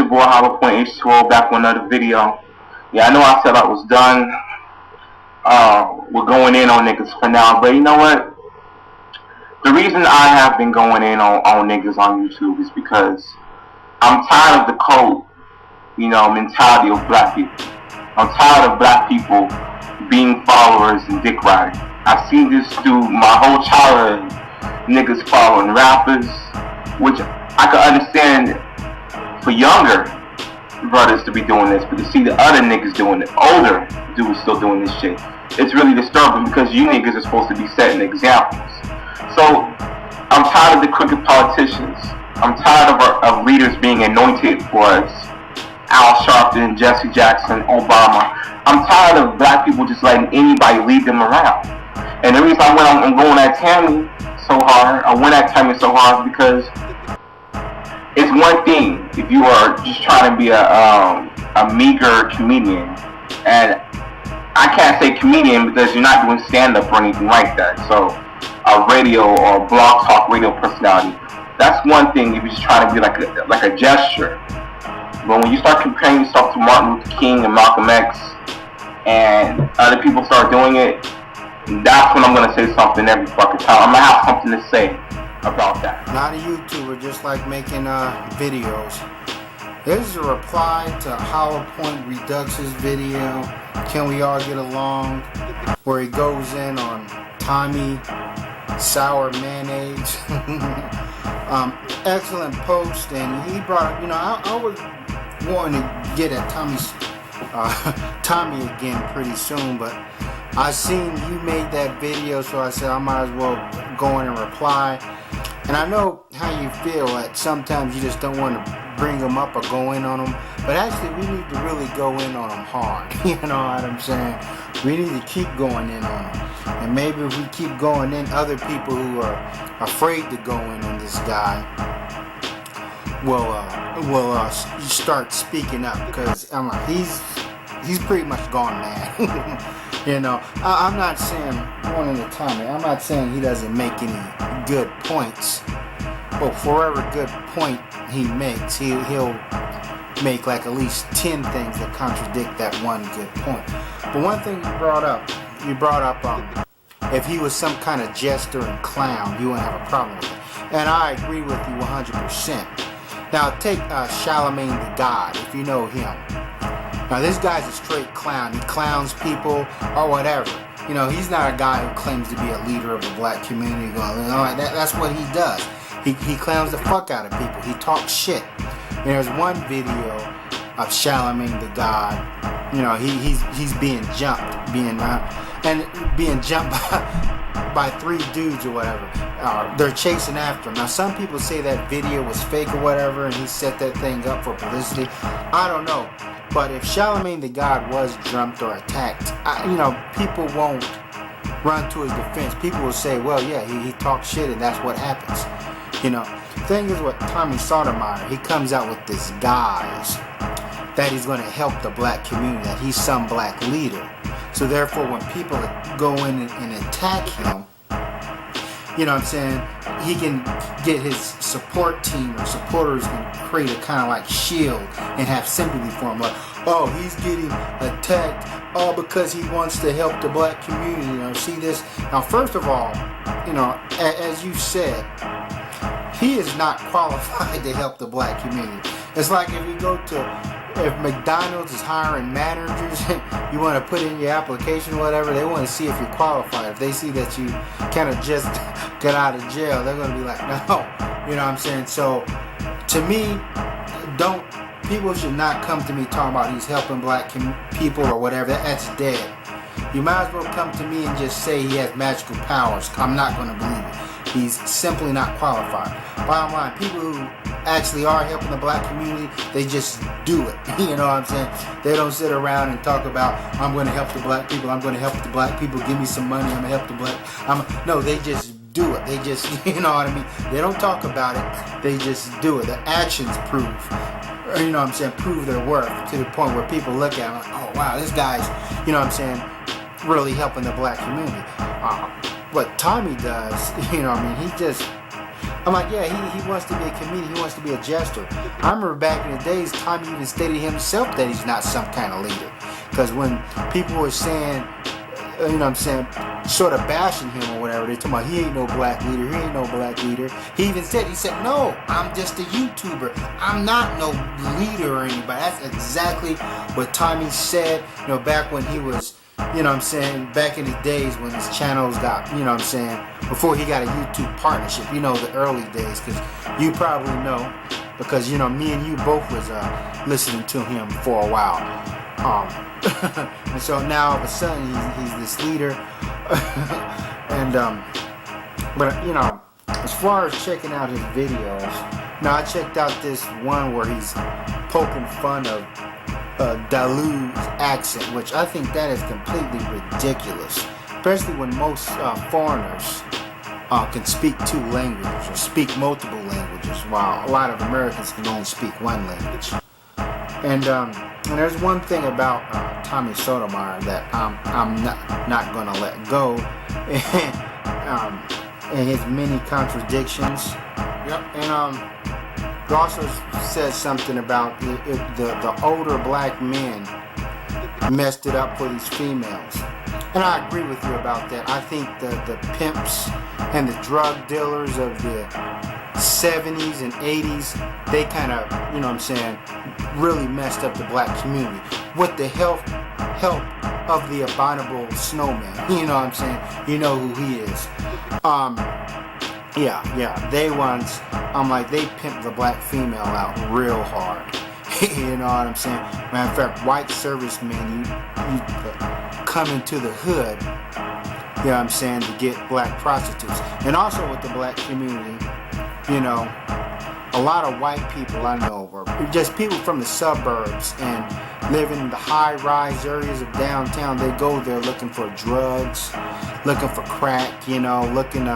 your boy Hollowpoint H2O back with another video. Yeah, I know I said I was done. We're going in on niggas for now, but you know what? The reason I have been going in on niggas on YouTube is because I'm tired of the code, mentality of black people. I'm tired of black people being followers and dick riding. I've seen this through my whole childhood. Niggas following rappers, which I can understand for younger brothers to be doing this, but to see the other niggas doing it, older dudes still doing this shit, it's really disturbing because you niggas are supposed to be setting examples. So I'm tired of the crooked politicians. I'm tired of leaders being anointed for us. Al Sharpton, Jesse Jackson, Obama. I'm tired of black people just letting anybody lead them around. And the reason I'm going at Tammy so hard, I went at Tammy so hard because it's one thing if you are just trying to be a meager comedian, and I can't say comedian because you're not doing stand-up or anything like that. So a radio or blog talk radio personality, that's one thing if you're just trying to be like a gesture. But when you start comparing yourself to Martin Luther King and Malcolm X, and other people start doing it, that's when I'm gonna say something every fucking time. I'm gonna have something to say about that. Not a YouTuber, just like making videos. This is a reply to Hollowpoint Redux's video, Can We All Get Along? Where he goes in on Tommy Sour Mayonnaise. Excellent post, and he brought up, I was wanting to get at Tommy again pretty soon, but I seen you made that video, so I said I might as well go in and reply. And I know how you feel that sometimes you just don't want to bring them up or go in on them, but actually we need to really go in on them hard. You know what I'm saying? We need to keep going in on them. And maybe if we keep going in, other people who are afraid to go in on this guy will start speaking up, because I'm like, he's pretty much gone mad. I'm not saying one at a time. I'm not saying he doesn't make any good points. But for every good point he makes, he'll make like at least 10 things that contradict that one good point. But one thing you brought up if he was some kind of jester and clown, you wouldn't have a problem with it. And I agree with you 100%. Now take Charlemagne the God, if you know him. Now this guy's a straight clown. He clowns people or whatever. He's not a guy who claims to be a leader of the black community. That's what he does. He clowns the fuck out of people. He talks shit. And there's one video of Charlemagne the God. He's being jumped, being jumped by 3 dudes or whatever. They're chasing after him. Now some people say that video was fake or whatever, and he set that thing up for publicity. I don't know. But if Charlemagne the God was jumped or attacked, people won't run to his defense. People will say, well, yeah, he talks shit and that's what happens. Thing is with Tommy Sotomayor, he comes out with this guise that he's going to help the black community, that he's some black leader. So therefore, when people go in and attack him, he can get his support team or supporters and create a kind of like shield and have sympathy for him. Like, oh, he's getting attacked all because he wants to help the black community. See this? Now, first of all, as you said, he is not qualified to help the black community. It's like if McDonald's is hiring managers, you want to put in your application or whatever, they want to see if you're qualified. If they see that you kind of just got out of jail, they're going to be like, no. You know what I'm saying? So, to me, people should not come to me talking about he's helping black people or whatever. That's dead. You might as well come to me and just say he has magical powers. I'm not going to believe it. He's simply not qualified. Bottom line, people who actually are helping the black community, they just do it. You know what I'm saying? They don't sit around and talk about, I'm going to help the black people, I'm going to help the black people, give me some money, I'm going to help the black... No, they just do it. They just, you know what I mean? They don't talk about it, they just do it. The actions prove, prove their worth to the point where people look at them like, oh wow, this guy's, really helping the black community. What Tommy does, he just, I'm like, yeah, he wants to be a comedian. He wants to be a jester. I remember back in the days, Tommy even stated himself that he's not some kind of leader. Because when people were saying, you know what I'm saying, sort of bashing him or whatever, they're talking about he ain't no black leader, he ain't no black leader. He even said, no, I'm just a YouTuber. I'm not no leader or anybody. That's exactly what Tommy said, you know, back when he was, you know what I'm saying, back in the days when his channels got, you know what I'm saying, before he got a YouTube partnership, you know, the early days, because you probably know, because, you know, me and you both was listening to him for a while. And so now all of a sudden he's this leader. And but you know, as far as checking out his videos, now I checked out this one where he's poking fun of Dalu's accent, which I think that is completely ridiculous, especially when most foreigners can speak two languages or speak multiple languages, while a lot of Americans can only speak one language. And there's one thing about Tommy Sotomayor that I'm not gonna let go, and his many contradictions. Yep. And he also said something about the older black men messed it up for these females, and I agree with you about that. I think the pimps and the drug dealers of the 70s and 80s, they kind of, you know what I'm saying, really messed up the black community with the help of the abominable snowman. You know what I'm saying? You know who he is. Yeah, they once, they pimped the black female out real hard. You know what I'm saying? Matter of fact, white servicemen, you come into the hood, you know what I'm saying, to get black prostitutes. And also with the black community, you know, a lot of white people I know, or just people from the suburbs and live in the high-rise areas of downtown, they go there looking for drugs, looking for crack, you know, looking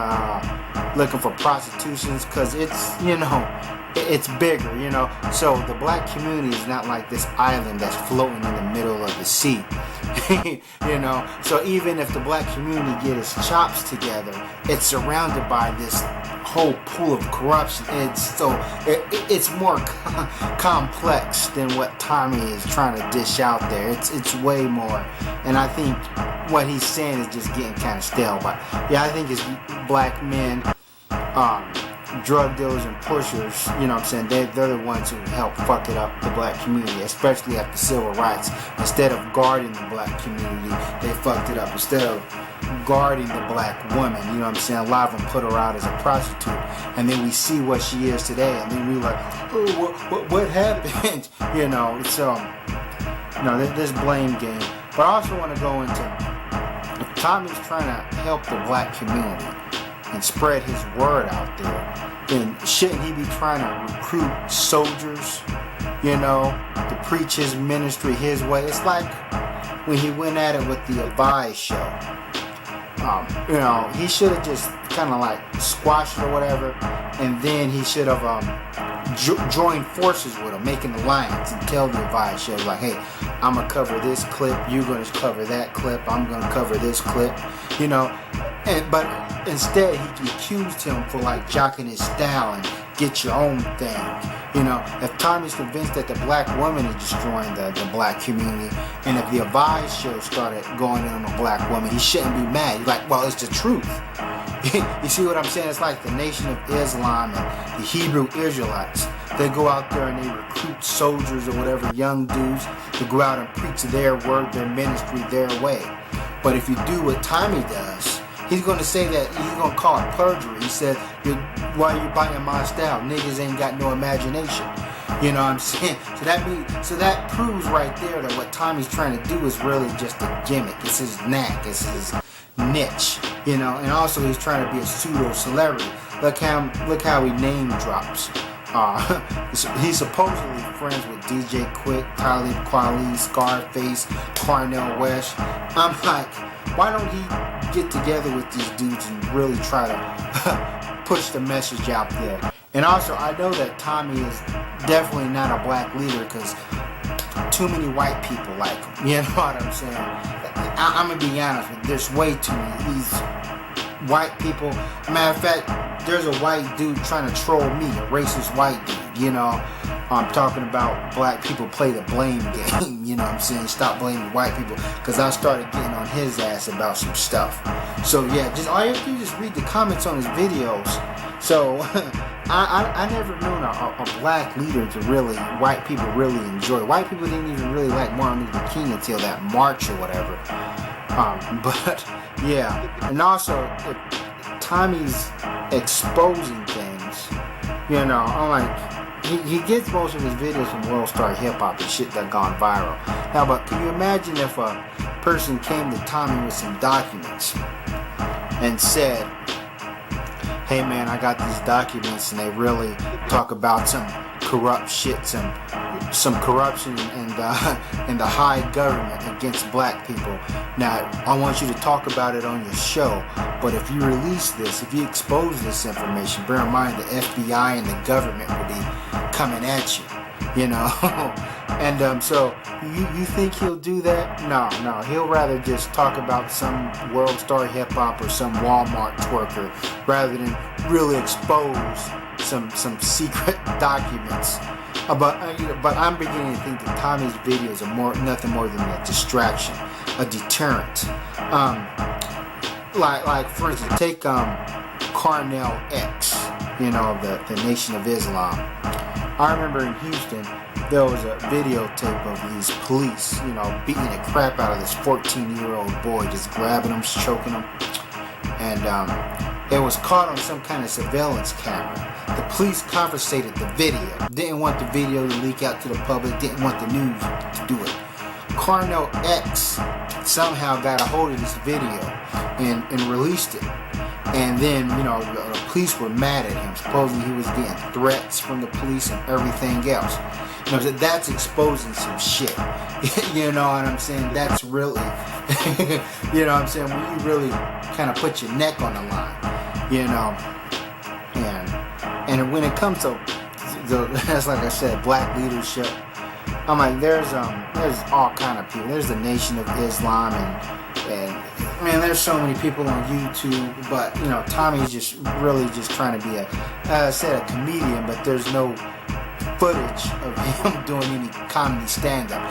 for prostitutions, because it's, you know, it's bigger, you know. So the black community is not like this island that's floating in the middle of the sea. You know, so even if the black community get its chops together, it's surrounded by this whole pool of corruption. It's more complex than what Tommy is trying to dish out there. It's way more, and I think what he's saying is just getting kind of stale. But yeah, I think it's black men, drug dealers and pushers, you know what I'm saying, they're the ones who help fuck it up, the black community, especially after civil rights. Instead of guarding the black community, they fucked it up. Instead of guarding the black woman, you know what I'm saying, a lot of them put her out as a prostitute, and then we see what she is today, and then we like, oh, what happened? You know, it's this blame game. But I also want to go into, if Tommy's trying to help the black community and spread his word out there, then shouldn't he be trying to recruit soldiers, you know, to preach his ministry his way? It's like when he went at it with the Advice show. You know, he should have just kind of like squashed it or whatever, and then he should have joined forces with him, making alliance, and tell the Advice show, like, hey, I'm going to cover this clip, you're going to cover that clip, I'm going to cover this clip, you know. But instead, he accused him for like jocking his style and get your own thing. You know, if Tommy's convinced that the black woman is destroying the black community, and if the Advice show started going in on a black woman, he shouldn't be mad. He's like, well, it's the truth. You see what I'm saying? It's like the Nation of Islam and the Hebrew Israelites. They go out there and they recruit soldiers or whatever, young dudes, to go out and preach their word, their ministry, their way. But if you do what Tommy does, he's going to say that, he's going to call it perjury. He said, why are you biting my style? Niggas ain't got no imagination. You know what I'm saying? So that proves right there that what Tommy's trying to do is really just a gimmick. It's his knack. It's his niche. You know, and also he's trying to be a pseudo-celebrity. Look how he name drops. He's supposedly friends with DJ Quick, Talib Kweli, Scarface, Cornel West. I'm like, why don't he get together with these dudes and really try to push the message out there? And also, I know that Tommy is definitely not a black leader because too many white people like him. You know what I'm saying? I'm going to be honest with you, there's way too many. white people. Matter of fact, there's a white dude trying to troll me, a racist white dude, you know. I'm talking about black people play the blame game, you know what I'm saying? Stop blaming white people, because I started getting on his ass about some stuff. So yeah, just all you have to do is just read the comments on his videos. So I never known a black leader to really, white people really enjoy. White people didn't even really like Martin Luther King until that march or whatever. But yeah, and also Tommy's exposing things, you know. I'm like, he gets most of his videos from World Star Hip Hop and shit that gone viral. Now, but can you imagine if a person came to Tommy with some documents and said, hey man, I got these documents and they really talk about some corrupt shit, some corruption in the high government against black people. Now, I want you to talk about it on your show, but if you release this, if you expose this information, bear in mind the FBI and the government will be coming at you, you know. And so you think he'll do that? No, he'll rather just talk about some World Star Hip Hop or some Walmart twerker rather than really expose some secret documents. But I'm beginning to think that Tommy's videos are nothing more than a distraction, a deterrent. Like for instance, take Carnell X, you know, the Nation of Islam. I remember in Houston there was a videotape of these police, you know, beating the crap out of this 14-year-old boy, just grabbing him, choking him, and it was caught on some kind of surveillance camera. The police confiscated the video, didn't want the video to leak out to the public, didn't want the news to do it. Carnell X somehow got a hold of this video and released it. And then, you know, the police were mad at him. Supposedly he was getting threats from the police and everything else. You know, that's exposing some shit. You know what I'm saying? That's really, you know what I'm saying? When you really kind of put your neck on the line, you know. And when it comes to that's like I said, black leadership, I'm like, there's all kind of people. There's the Nation of Islam and man, there's so many people on YouTube. But you know, Tommy's just really just trying to be a comedian. But there's no footage of him doing any comedy stand-up.